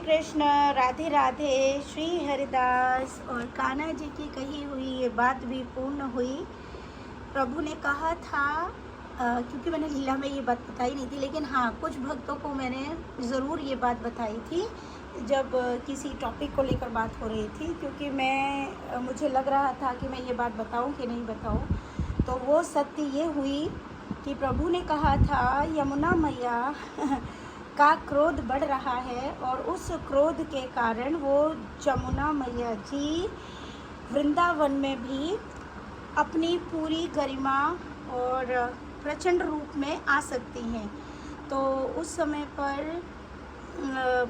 कृष्ण, राधे राधे। श्री हरिदास और कान्हा जी की कही हुई ये बात भी पूर्ण हुई। प्रभु ने कहा था, क्योंकि मैंने लीला में ये बात बताई नहीं थी, लेकिन हाँ कुछ भक्तों को मैंने ज़रूर ये बात बताई थी जब किसी टॉपिक को लेकर बात हो रही थी, क्योंकि मुझे लग रहा था कि मैं ये बात बताऊं कि नहीं बताऊं। तो वो सत्य ये हुई कि प्रभु ने कहा था यमुना मैया का क्रोध बढ़ रहा है और उस क्रोध के कारण वो यमुना मैया जी वृंदावन में भी अपनी पूरी गरिमा और प्रचंड रूप में आ सकती हैं। तो उस समय पर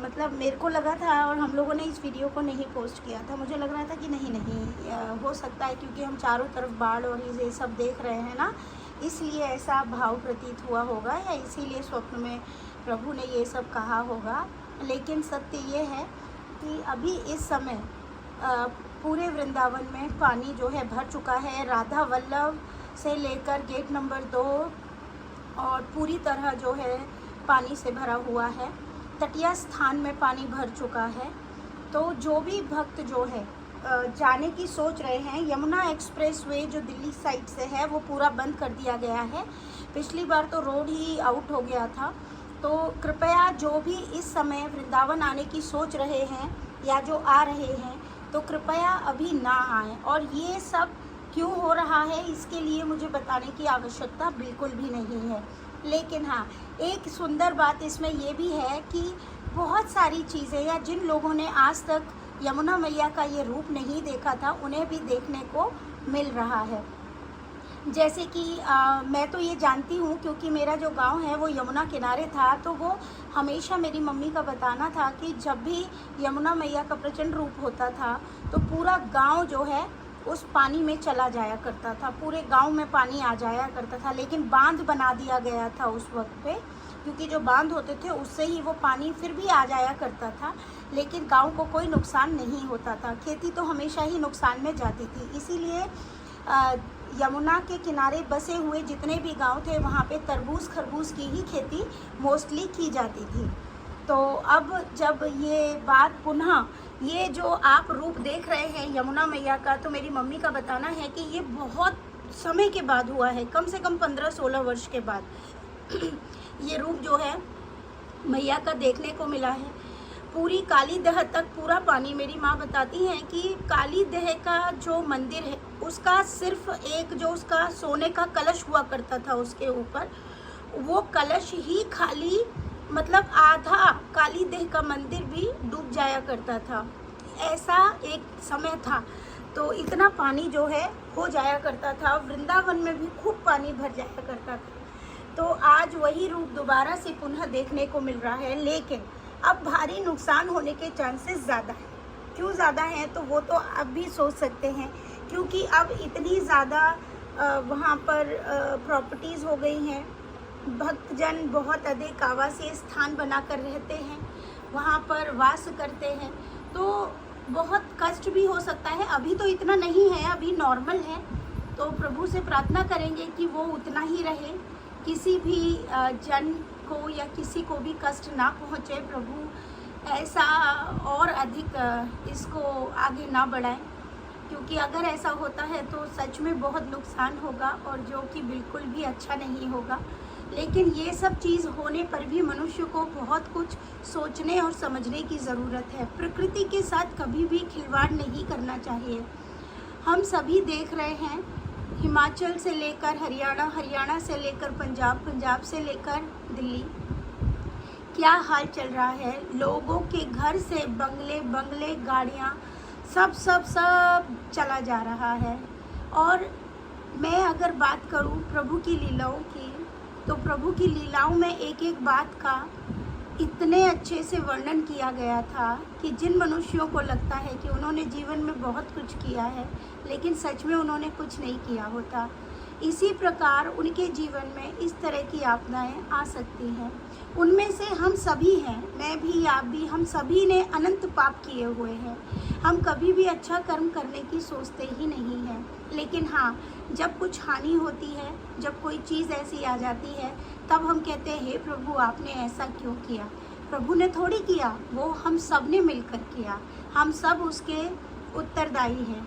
मतलब मेरे को लगा था, और हम लोगों ने इस वीडियो को नहीं पोस्ट किया था, मुझे लग रहा था कि नहीं हो सकता है, क्योंकि हम चारों तरफ बाढ़ और ये सब देख रहे हैं ना, इसलिए ऐसा भाव प्रतीत हुआ होगा, या इसीलिए स्वप्न में प्रभु ने ये सब कहा होगा। लेकिन सत्य ये है कि अभी इस समय पूरे वृंदावन में पानी जो है भर चुका है। राधा वल्लभ से लेकर गेट नंबर 2 और पूरी तरह जो है पानी से भरा हुआ है। तटीय स्थान में पानी भर चुका है। तो जो भी भक्त जो है जाने की सोच रहे हैं, यमुना एक्सप्रेस वे जो दिल्ली साइड से है वो पूरा बंद कर दिया गया है। पिछली बार तो रोड ही आउट हो गया था। तो कृपया जो भी इस समय वृंदावन आने की सोच रहे हैं या जो आ रहे हैं, तो कृपया अभी ना आएँ। और ये सब क्यों हो रहा है इसके लिए मुझे बताने की आवश्यकता बिल्कुल भी नहीं है। लेकिन हाँ, एक सुंदर बात इसमें ये भी है कि बहुत सारी चीज़ें, या जिन लोगों ने आज तक यमुना मैया का ये रूप नहीं देखा था, उन्हें भी देखने को मिल रहा है। जैसे कि मैं तो ये जानती हूँ, क्योंकि मेरा जो गांव है वो यमुना किनारे था, तो वो हमेशा मेरी मम्मी का बताना था कि जब भी यमुना मैया का प्रचंड रूप होता था तो पूरा गांव जो है उस पानी में चला जाया करता था, पूरे गांव में पानी आ जाया करता था। लेकिन बांध बना दिया गया था उस वक्त पे, क्योंकि जो बांध होते थे उससे ही वो पानी फिर भी आ जाया करता था, लेकिन गांव को कोई नुकसान नहीं होता था। खेती तो हमेशा ही नुकसान में जाती थी। इसीलिए यमुना के किनारे बसे हुए जितने भी गांव थे वहाँ पे तरबूज खरबूज की ही खेती मोस्टली की जाती थी। तो अब जब ये बात पुनः, ये जो आप रूप देख रहे हैं यमुना मैया का, तो मेरी मम्मी का बताना है कि ये बहुत समय के बाद हुआ है, कम से कम 15-16 वर्ष के बाद ये रूप जो है मैया का देखने को मिला है। पूरी काली दह तक पूरा पानी, मेरी माँ बताती हैं कि काली दह का जो मंदिर है उसका सिर्फ एक जो उसका सोने का कलश हुआ करता था, उसके ऊपर वो कलश ही खाली, मतलब आधा काली दह का मंदिर भी डूब जाया करता था। ऐसा एक समय था। तो इतना पानी जो है हो जाया करता था। वृंदावन में भी खूब पानी भर जाया करता था। तो आज वही रूप दोबारा से पुनः देखने को मिल रहा है, लेकिन अब भारी नुकसान होने के चांसेस ज़्यादा हैं। क्यों ज़्यादा हैं तो वो तो आप भी सोच सकते हैं, क्योंकि अब इतनी ज़्यादा वहाँ पर प्रॉपर्टीज़ हो गई हैं। भक्तजन बहुत अधिक आवासीय स्थान बनाकर रहते हैं, वहाँ पर वास करते हैं, तो बहुत कष्ट भी हो सकता है। अभी तो इतना नहीं है, अभी नॉर्मल है। तो प्रभु से प्रार्थना करेंगे कि वो उतना ही रहे, किसी भी जन को या किसी को भी कष्ट ना पहुँचे। प्रभु ऐसा और अधिक इसको आगे ना बढ़ाएं, क्योंकि अगर ऐसा होता है तो सच में बहुत नुकसान होगा, और जो कि बिल्कुल भी अच्छा नहीं होगा। लेकिन ये सब चीज़ होने पर भी मनुष्य को बहुत कुछ सोचने और समझने की ज़रूरत है। प्रकृति के साथ कभी भी खिलवाड़ नहीं करना चाहिए। हम सभी देख रहे हैं, हिमाचल से लेकर हरियाणा, हरियाणा से लेकर पंजाब, पंजाब से लेकर दिल्ली, क्या हाल चल रहा है। लोगों के घर से बंगले गाड़ियाँ सब सब सब चला जा रहा है। और मैं अगर बात करूं प्रभु की लीलाओं की, तो प्रभु की लीलाओं में एक एक बात का इतने अच्छे से वर्णन किया गया था कि जिन मनुष्यों को लगता है कि उन्होंने जीवन में बहुत कुछ किया है, लेकिन सच में उन्होंने कुछ नहीं किया होता, इसी प्रकार उनके जीवन में इस तरह की आपदाएं आ सकती हैं। उनमें से हम सभी हैं, मैं भी, आप भी, हम सभी ने अनंत पाप किए हुए हैं। हम कभी भी अच्छा कर्म करने की सोचते ही नहीं हैं। लेकिन हाँ, जब कुछ हानि होती है, जब कोई चीज़ ऐसी आ जाती है, तब हम कहते हैं हे प्रभु आपने ऐसा क्यों किया। प्रभु ने थोड़ी किया, वो हम सब ने मिलकर किया। हम सब उसके उत्तरदायी हैं।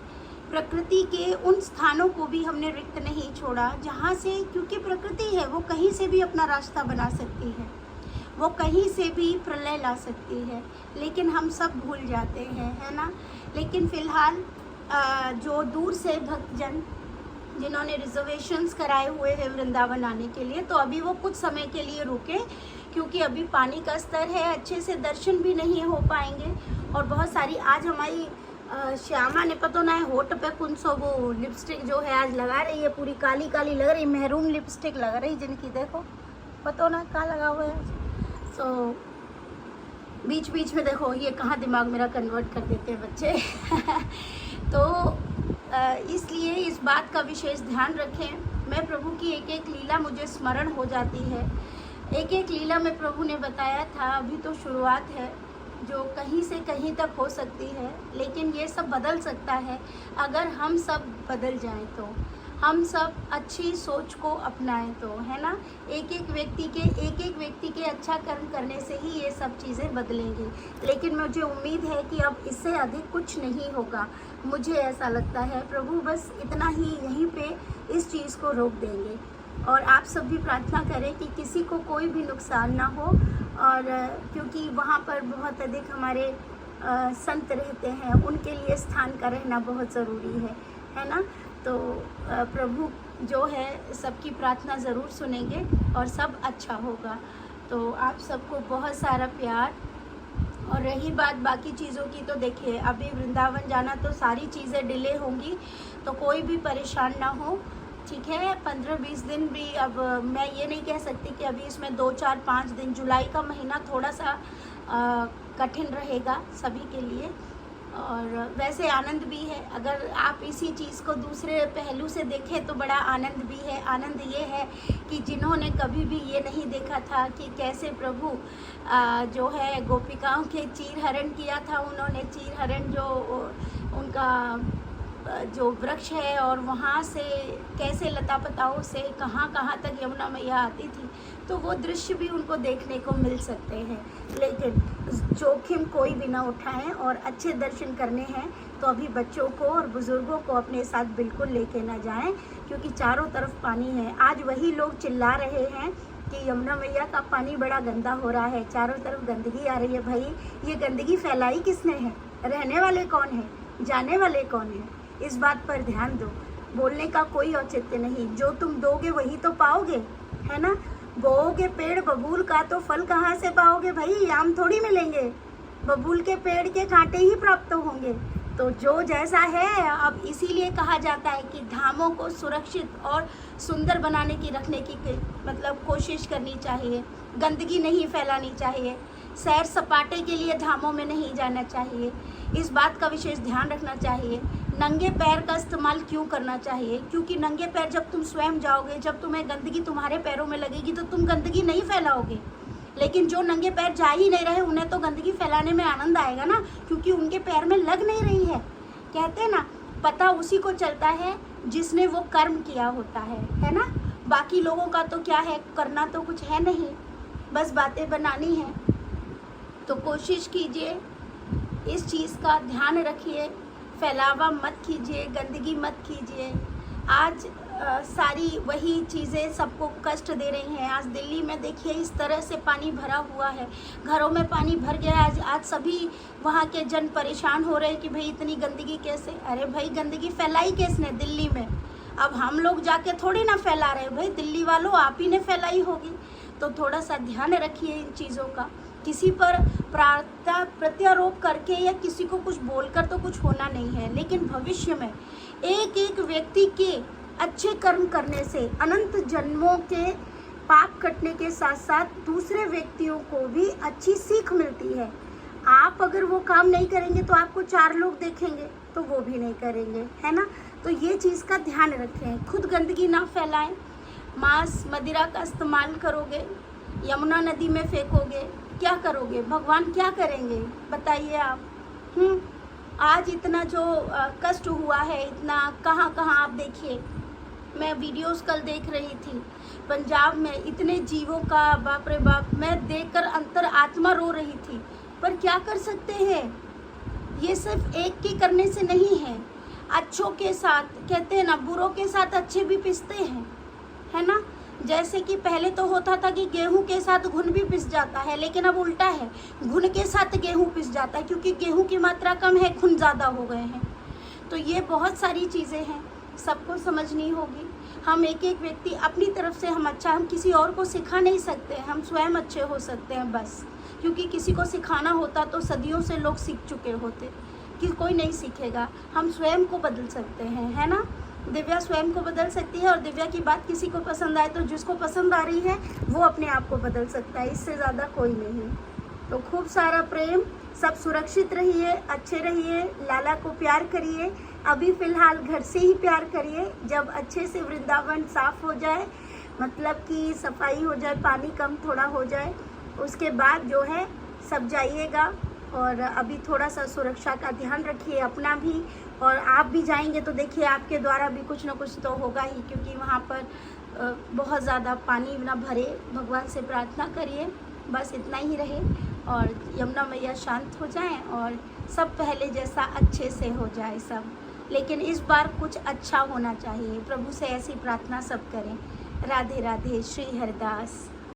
प्रकृति के उन स्थानों को भी हमने रिक्त नहीं छोड़ा जहाँ से, क्योंकि प्रकृति है, वो कहीं से भी अपना रास्ता बना सकती है, वो कहीं से भी प्रलय ला सकती है, लेकिन हम सब भूल जाते हैं, है ना। लेकिन फ़िलहाल जो दूर से भक्तजन जिन्होंने रिजर्वेशंस कराए हुए हैं वृंदावन आने के लिए, तो अभी वो कुछ समय के लिए रुके, क्योंकि अभी पानी का स्तर है, अच्छे से दर्शन भी नहीं हो पाएंगे। और बहुत सारी आज हमारी श्यामा ने पता ना है होठ पे कौन सा वो लिपस्टिक जो है आज लगा रही है, पूरी काली काली लग रही, मेहरून लिपस्टिक लग रही जिनकी, देखो पता ना क्या लगा हुआ है। तो बीच बीच में देखो ये कहाँ दिमाग मेरा कन्वर्ट कर देते हैं बच्चे तो इसलिए इस बात का विशेष ध्यान रखें। मैं प्रभु की एक एक लीला मुझे स्मरण हो जाती है। एक एक लीला में प्रभु ने बताया था, अभी तो शुरुआत है, जो कहीं से कहीं तक हो सकती है, लेकिन ये सब बदल सकता है अगर हम सब बदल जाएं, तो हम सब अच्छी सोच को अपनाएं, तो है ना। एक एक व्यक्ति के अच्छा कर्म करने से ही ये सब चीज़ें बदलेंगी। लेकिन मुझे उम्मीद है कि अब इससे अधिक कुछ नहीं होगा, मुझे ऐसा लगता है। प्रभु बस इतना ही यहीं पे इस चीज़ को रोक देंगे। और आप सब भी प्रार्थना करें कि किसी को कोई भी नुकसान ना हो, और क्योंकि वहाँ पर बहुत अधिक हमारे संत रहते हैं, उनके लिए स्थान का रहना बहुत ज़रूरी है ना। तो प्रभु जो है सबकी प्रार्थना ज़रूर सुनेंगे और सब अच्छा होगा। तो आप सबको बहुत सारा प्यार। और रही बात बाकी चीज़ों की, तो देखिए अभी वृंदावन जाना तो सारी चीज़ें डिले होंगी, तो कोई भी परेशान ना हो, ठीक है। 15-20 दिन भी, अब मैं ये नहीं कह सकती कि अभी इसमें 2-4-5 दिन, जुलाई का महीना थोड़ा सा कठिन रहेगा सभी के लिए। और वैसे आनंद भी है, अगर आप इसी चीज़ को दूसरे पहलू से देखें तो बड़ा आनंद भी है। आनंद ये है कि जिन्होंने कभी भी ये नहीं देखा था कि कैसे प्रभु जो है गोपिकाओं के चीर हरण किया था, उन्होंने चीर हरण जो उनका जो वृक्ष है, और वहाँ से कैसे लता पताओं से कहाँ कहाँ तक यमुना मैया आती थी, तो वो दृश्य भी उनको देखने को मिल सकते हैं। लेकिन जोखिम कोई भी ना उठाएं, और अच्छे दर्शन करने हैं तो अभी बच्चों को और बुज़ुर्गों को अपने साथ बिल्कुल लेके ना जाएं, क्योंकि चारों तरफ पानी है। आज वही लोग चिल्ला रहे हैं कि यमुना मैया का पानी बड़ा गंदा हो रहा है, चारों तरफ गंदगी आ रही है। भाई ये गंदगी फैलाई किसने है? रहने वाले कौन है? जाने वाले कौन है? इस बात पर ध्यान दो। बोलने का कोई औचित्य नहीं, जो तुम दोगे वही तो पाओगे, है ना। बोओगे पेड़ बबूल का, तो फल कहाँ से पाओगे भाई? आम थोड़ी मिलेंगे, बबूल के पेड़ के कांटे ही प्राप्त होंगे। तो जो जैसा है, अब इसीलिए कहा जाता है कि धामों को सुरक्षित और सुंदर बनाने की, रखने की मतलब कोशिश करनी चाहिए, गंदगी नहीं फैलानी चाहिए, सैर सपाटे के लिए धामों में नहीं जाना चाहिए। इस बात का विशेष ध्यान रखना चाहिए। नंगे पैर का इस्तेमाल क्यों करना चाहिए? क्योंकि नंगे पैर जब तुम स्वयं जाओगे, जब तुम्हें गंदगी तुम्हारे पैरों में लगेगी, तो तुम गंदगी नहीं फैलाओगे। लेकिन जो नंगे पैर जा ही नहीं रहे, उन्हें तो गंदगी फैलाने में आनंद आएगा ना, क्योंकि उनके पैर में लग नहीं रही है। कहते हैं ना, पता उसी को चलता है जिसने वो कर्म किया होता है ना। बाकी लोगों का तो क्या है, करना तो कुछ है नहीं, बस बातें बनानी है। तो कोशिश कीजिए, इस चीज़ का ध्यान रखिए, फैलावा मत कीजिए, गंदगी मत कीजिए। आज सारी वही चीज़ें सबको कष्ट दे रही हैं। आज दिल्ली में देखिए इस तरह से पानी भरा हुआ है, घरों में पानी भर गया है। आज सभी वहाँ के जन परेशान हो रहे हैं कि भाई इतनी गंदगी कैसे। अरे भाई गंदगी फैलाई किसने दिल्ली में? अब हम लोग जाके थोड़ी ना फैला रहे भाई, दिल्ली वालों आप ही ने फैलाई होगी। तो थोड़ा सा ध्यान रखिए इन चीज़ों का। किसी पर प्रत्यारोप करके या किसी को कुछ बोलकर तो कुछ होना नहीं है, लेकिन भविष्य में एक एक व्यक्ति के अच्छे कर्म करने से अनंत जन्मों के पाप कटने के साथ साथ दूसरे व्यक्तियों को भी अच्छी सीख मिलती है। आप अगर वो काम नहीं करेंगे तो आपको 4 लोग देखेंगे तो वो भी नहीं करेंगे, है ना। तो ये चीज़ का ध्यान रखें, खुद गंदगी ना फैलाएं। मांस मदिरा का इस्तेमाल करोगे, यमुना नदी में फेंकोगे, क्या करोगे? भगवान क्या करेंगे बताइए आप? आज इतना जो कष्ट हुआ है, इतना कहाँ कहाँ आप देखिए, मैं वीडियोस कल देख रही थी पंजाब में इतने जीवों का, बाप रे बाप, मैं देखकर अंतर आत्मा रो रही थी। पर क्या कर सकते हैं, ये सिर्फ एक के करने से नहीं है। अच्छों के साथ, कहते हैं ना, बुरों के साथ अच्छे भी पिसते हैं, है ना। जैसे कि पहले तो होता था कि गेहूं के साथ घुन भी पिस जाता है, लेकिन अब उल्टा है, घुन के साथ गेहूं पिस जाता है, क्योंकि गेहूं की मात्रा कम है, घुन ज़्यादा हो गए हैं। तो ये बहुत सारी चीज़ें हैं, सबको समझनी होगी। हम एक एक व्यक्ति अपनी तरफ से हम अच्छा, हम किसी और को सिखा नहीं सकते, हम स्वयं अच्छे हो सकते हैं बस। क्योंकि किसी को सिखाना होता तो सदियों से लोग सीख चुके होते, कि कोई नहीं सीखेगा। हम स्वयं को बदल सकते हैं, है ना। दिव्या स्वयं को बदल सकती है, और दिव्या की बात किसी को पसंद आए तो जिसको पसंद आ रही है वो अपने आप को बदल सकता है, इससे ज़्यादा कोई नहीं। तो खूब सारा प्रेम, सब सुरक्षित रहिए, अच्छे रहिए, लाला को प्यार करिए। अभी फ़िलहाल घर से ही प्यार करिए, जब अच्छे से वृंदावन साफ़ हो जाए, मतलब कि सफाई हो जाए, पानी कम थोड़ा हो जाए, उसके बाद जो है सब जाइएगा। और अभी थोड़ा सा सुरक्षा का ध्यान रखिए अपना भी, और आप भी जाएंगे तो देखिए आपके द्वारा भी कुछ ना कुछ तो होगा ही, क्योंकि वहाँ पर बहुत ज़्यादा पानी ना भरे। भगवान से प्रार्थना करिए, बस इतना ही रहे, और यमुना मैया शांत हो जाएं, और सब पहले जैसा अच्छे से हो जाए सब। लेकिन इस बार कुछ अच्छा होना चाहिए, प्रभु से ऐसी प्रार्थना सब करें। राधे राधे। श्री हरिदास।